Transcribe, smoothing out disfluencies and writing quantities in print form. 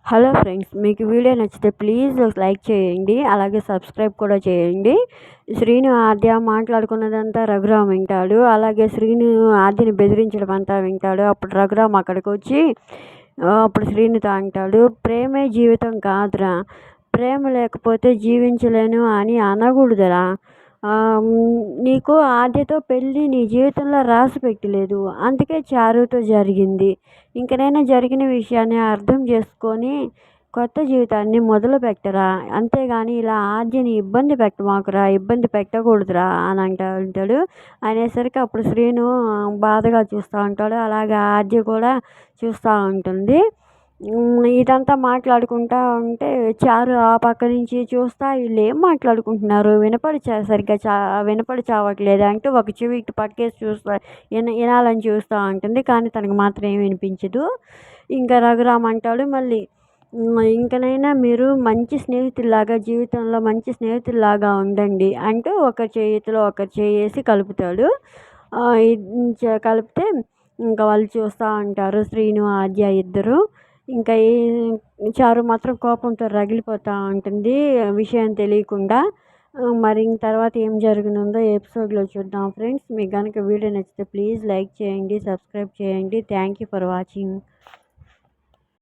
Hello friends, మీకు video నచ్చితే please like చేయండి, అలాగే సబ్స్క్రైబ్ కూడా చేయండి. శ్రీను ఆద్య మాట్లాడుకున్నదంతా రఘురామ్ వింటాడు. అలాగే శ్రీను ఆద్యని బెదిరించడం అంతా వింటాడు. అప్పుడు రఘురామ్ అక్కడికి వచ్చి అప్పుడు శ్రీనుతో అంటాడు, ప్రేమే జీవితం కాదురా, ప్రేమ లేకపోతే జీవించలేను అని అనకూడదురా. నీకు ఆద్యతో పెళ్ళి నీ జీవితంలో రాసి పెట్టలేదు, అందుకే చారుతో జరిగింది. ఇంకనైనా జరిగిన విషయాన్ని అర్థం చేసుకొని కొత్త జీవితాన్ని మొదలు పెట్టరా, అంతేగాని ఇలా ఆద్యని ఇబ్బంది పెట్టమాకురా, ఇబ్బంది పెట్టకూడదురా అని అంటాడు. అనేసరికి అప్పుడు శ్రీను బాధగా చూస్తూ ఉంటాడు, అలాగే ఆద్య కూడా చూస్తూ ఉంటుంది. ఇదంతా మాట్లాడుకుంటా ఉంటే చారు ఆ పక్క నుంచి చూస్తా వీళ్ళు ఏం మాట్లాడుకుంటున్నారు, సరిగ్గా వినపడి చావట్లేదు అంటూ ఒక చెవి ఇటు పక్కేసి చూస్తా వినాలని చూస్తూ ఉంటుంది. కానీ తనకు మాత్రం ఏం వినిపించదు. ఇంకా రఘురామ్ అంటాడు మళ్ళీ, ఇంకనైనా మీరు మంచి స్నేహితుల్లాగా జీవితంలో మంచి స్నేహితుల్లాగా ఉండండి అంటూ ఒకరి చేతిలో ఒకరు చేసి కలుపుతాడు. కలిపితే ఇంకా వాళ్ళు చూస్తూ ఉంటారు, శ్రీను ఆద్య ఇద్దరు. ఇంకా చారు మాత్రం కోపంతో రగిలిపోతూ ఉంటుంది విషయం తెలియకుండా. మరి తర్వాత ఏం జరగనుందో ఎపిసోడ్లో చూద్దాం ఫ్రెండ్స్. మీకు కనుక వీడియో నచ్చితే ప్లీజ్ లైక్ చేయండి, సబ్స్క్రైబ్ చేయండి. Thank you for watching.